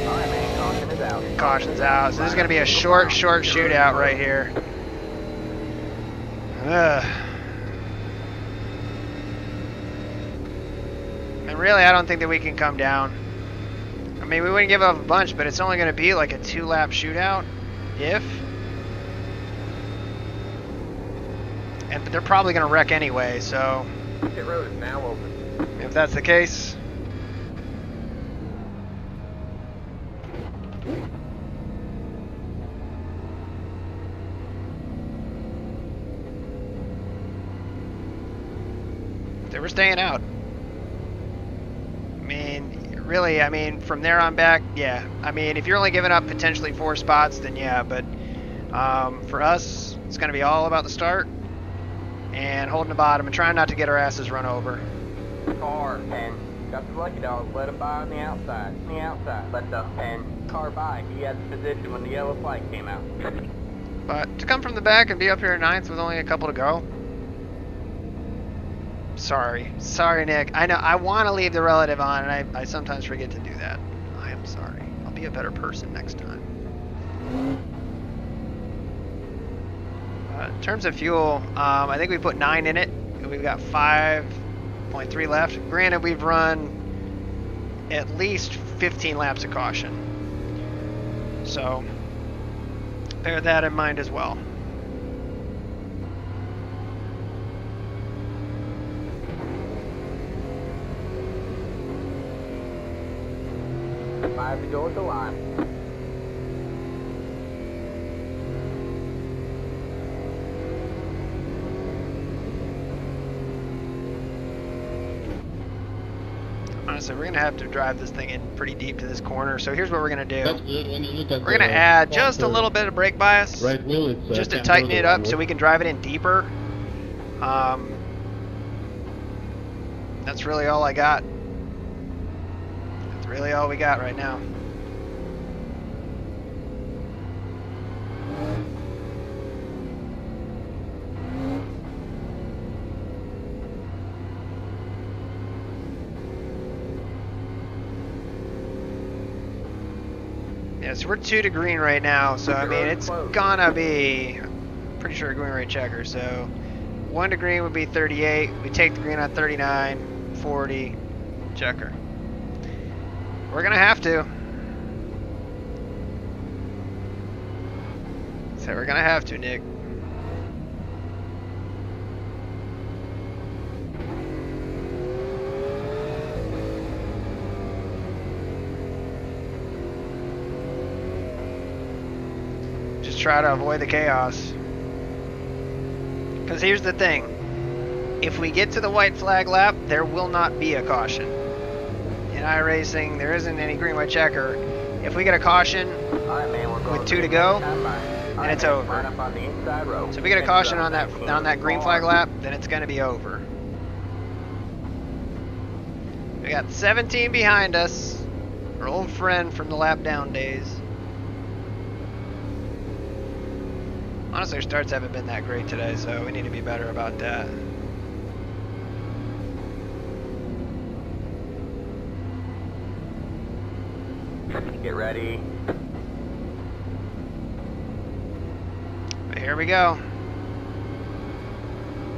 Alright, man, caution is out. Caution's out. So this is going to be a short shootout right here. Ugh. And really, I don't think that we can come down. I mean, we wouldn't give up a bunch, but it's only going to be like a 2-lap shootout, if. And they're probably going to wreck anyway, so Pit road is now open. if that's the case. They were staying out. I mean, really, I mean, from there on back, yeah. I mean, if you're only giving up potentially 4 spots, then yeah, but for us, it's going to be all about the start and holding the bottom and trying not to get our asses run over. car, 10. Got the lucky dog, let him by on the outside. On the outside. Let the 10 car by. He had the position when the yellow flag came out. But to come from the back and be up here in 9th with only a couple to go. Sorry, Nick. I know I want to leave the relative on, and I sometimes forget to do that. I am sorry. I'll be a better person next time. In terms of fuel, I think we put 9 in it. And we've got 5.3 left. Granted, we've run at least 15 laps of caution. So bear that in mind as well. Five to go at the line. Honestly, we're going to have to drive this thing in pretty deep to this corner. So here's what we're going to That's do. good when you look at We're going to add just a little bit of brake bias. right wheel. It's Just to can't tighten go the it up wrong so way. we can drive it in deeper. That's really all I got. That's really all we got right now. Yeah, so we're 2 to green right now, so I mean it's gonna be pretty sure a green right checker. So 1 to green would be 38. We take the green on 39, 40, checker. We're gonna have to. So we're gonna have to, Nick. Just try to avoid the chaos. Because here's the thing. If we get to the white flag lap, there will not be a caution. In iRacing, there isn't any green white checker. If we get a caution Alright, man, we're going with 2 to go, and it's over. Line up on the inside row. So if we get a caution on that green flag lap, then it's going to be over. We got 17 behind us. Our old friend from the lap down days. Honestly, our starts haven't been that great today, so we need to be better about that. Get ready. But here we go.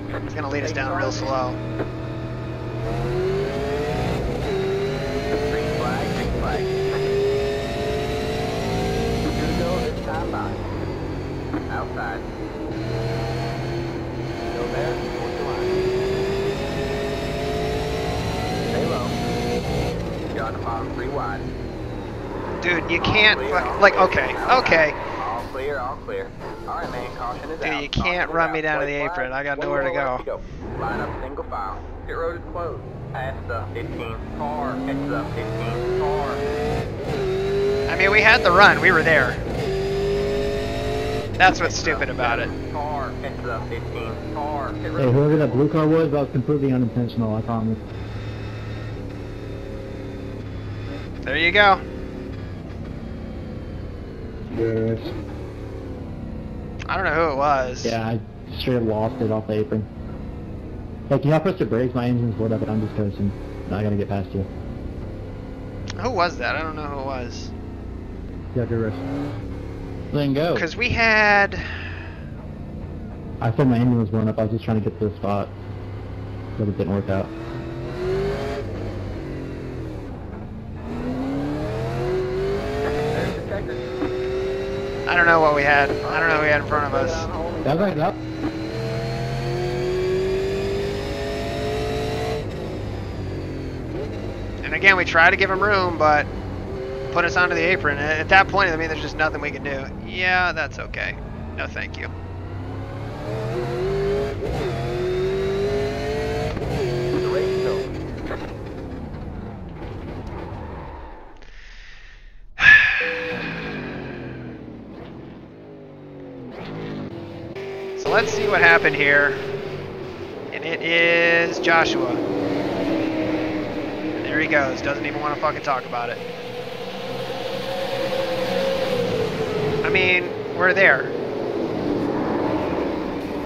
It's going to lead us down real slow. Green flag, green flag. 2 to go this time by. Outside. Still there, towards the line. Stay low. You're on the bottom 3 wide. Dude, you can't, like, okay. All clear, all clear. Alright, man, caution is out. Dude, you can't run me down to the apron. I got nowhere to go. Line up single file. Pit road is closed. Past the 15 car. It's the 15 car. I mean, we had the run. We were there. That's what's stupid about it. Car. It's the 15 car. Hey, whoever that blue car was, that was completely unintentional, I promise. There you go. Yes. I don't know who it was. Yeah, I straight up lost it off the apron. Like, you have to press the brakes, my engine's lit up, and I'm just coasting. Now I gotta get past you. Who was that? I don't know who it was. You have to risk. Then go. Because we had... I said my engine was blowing up, I was just trying to get to the spot. But it didn't work out. There's the checker. I don't know what we had. I don't know who we had in front of us. That's right, up. And again, we try to give him room, but put us onto the apron. At that point, I mean, there's just nothing we can do. Yeah, that's okay. No, thank you. The race is over. So let's see what happened here. And it is Joshua. Here he goes. Doesn't even want to fucking talk about it. I mean, we're there.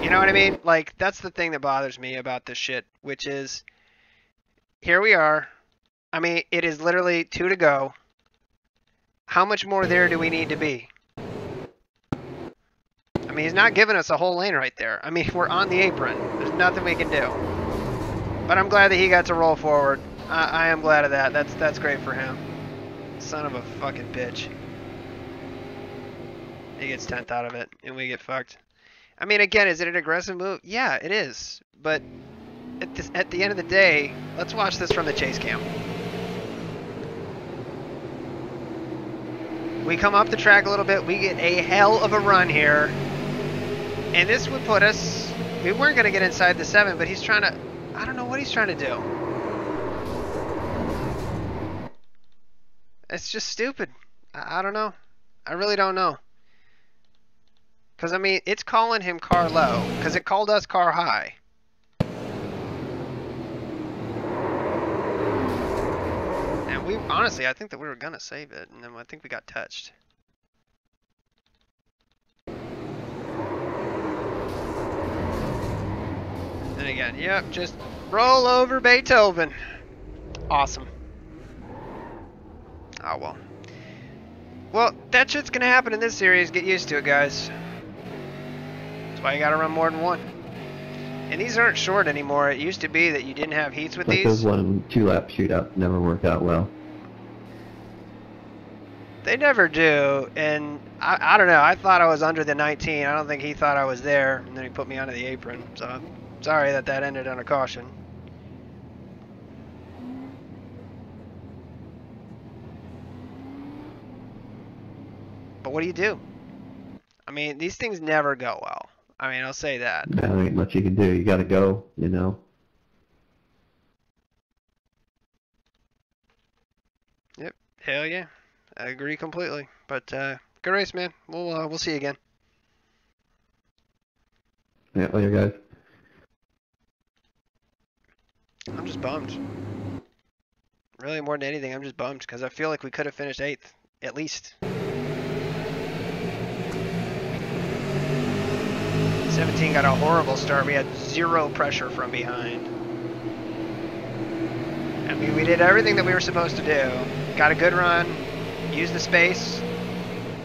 You know what I mean? Like, that's the thing that bothers me about this shit, which is, here we are. I mean, it is literally 2 to go. How much more there do we need to be? I mean, he's not giving us a whole lane right there. I mean, we're on the apron. There's nothing we can do. But I'm glad that he got to roll forward. I am glad of that. That's great for him. Son of a fucking bitch. He gets 10th out of it, and we get fucked. I mean, again, is it an aggressive move? Yeah, it is. But at the end of the day, let's watch this from the chase cam. We come up the track a little bit. We get a hell of a run here. And this would put us... We weren't going to get inside the 7, but he's trying to... I don't know what he's trying to do. It's just stupid. I don't know. I really don't know. Because, I mean, it's calling him car low. Because it called us car high. And we, honestly, I think that we were going to save it. And then I think we got touched. And again, yep, just roll over Beethoven. Awesome. Oh, well. Well, that shit's going to happen in this series. Get used to it, guys. That's why you got to run more than one. And these aren't short anymore. It used to be that you didn't have heats with these. Those 1-2 lap shootouts never work out well. They never do. And I don't know. I thought I was under the 19. I don't think he thought I was there. And then he put me onto the apron. So I'm sorry that ended on a caution. But what do you do? I mean, these things never go well. I mean, I'll say that. There ain't much you can do. You got to go, you know. Yep. Hell yeah. I agree completely. But good race, man. We'll see you again. Yeah, later, guys. I'm just bummed. Really, more than anything, I'm just bummed because I feel like we could have finished 8th, at least. 17 got a horrible start. We had 0 pressure from behind. I mean, we did everything that we were supposed to do. Got a good run. Used the space.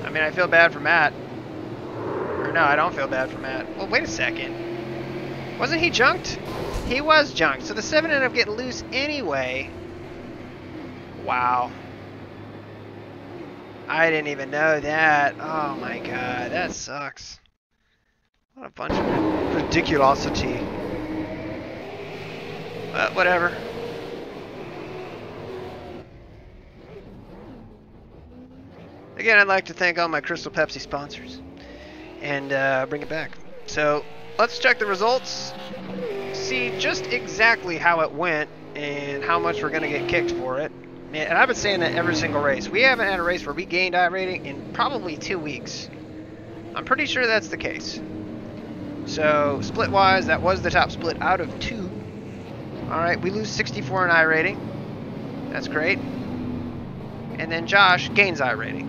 I mean, I feel bad for Matt. Or no, I don't feel bad for Matt. Well, wait a second. Wasn't he junked? He was junked. So the 7 ended up getting loose anyway. Wow. I didn't even know that. Oh my god, that sucks. What a bunch of ridiculosity. But whatever. Again, I'd like to thank all my Crystal Pepsi sponsors. And bring it back. So, let's check the results. See just exactly how it went and how much we're going to get kicked for it. And I've been saying that every single race. We haven't had a race where we gained iRating in probably 2 weeks. I'm pretty sure that's the case. So, split-wise, that was the top split out of 2. Alright, we lose 64 in iRating. That's great. And then Josh gains iRating.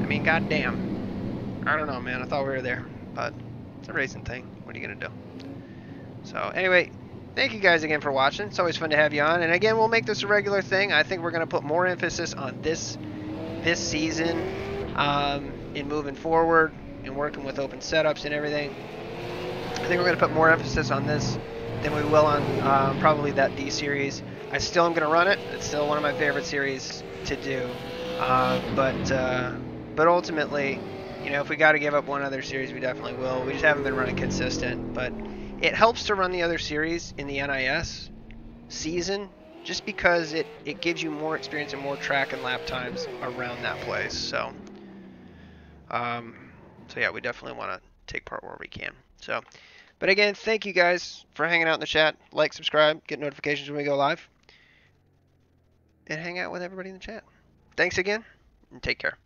I mean, goddamn. I don't know, man. I thought we were there. But it's a racing thing. What are you going to do? So, anyway, thank you guys again for watching. It's always fun to have you on. And again, we'll make this a regular thing. I think we're going to put more emphasis on this season in moving forward and working with open setups and everything. I think we're going to put more emphasis on this than we will on probably that D series. I still am going to run it. It's still one of my favorite series to do. But ultimately, you know, if we got to give up one other series, we definitely will. We just haven't been running consistent. But it helps to run the other series in the NIS season just because it gives you more experience and more track and lap times around that place. So yeah, we definitely want to take part where we can. So, but again, thank you guys for hanging out in the chat. Like, subscribe, get notifications when we go live, and hang out with everybody in the chat. Thanks again, and take care.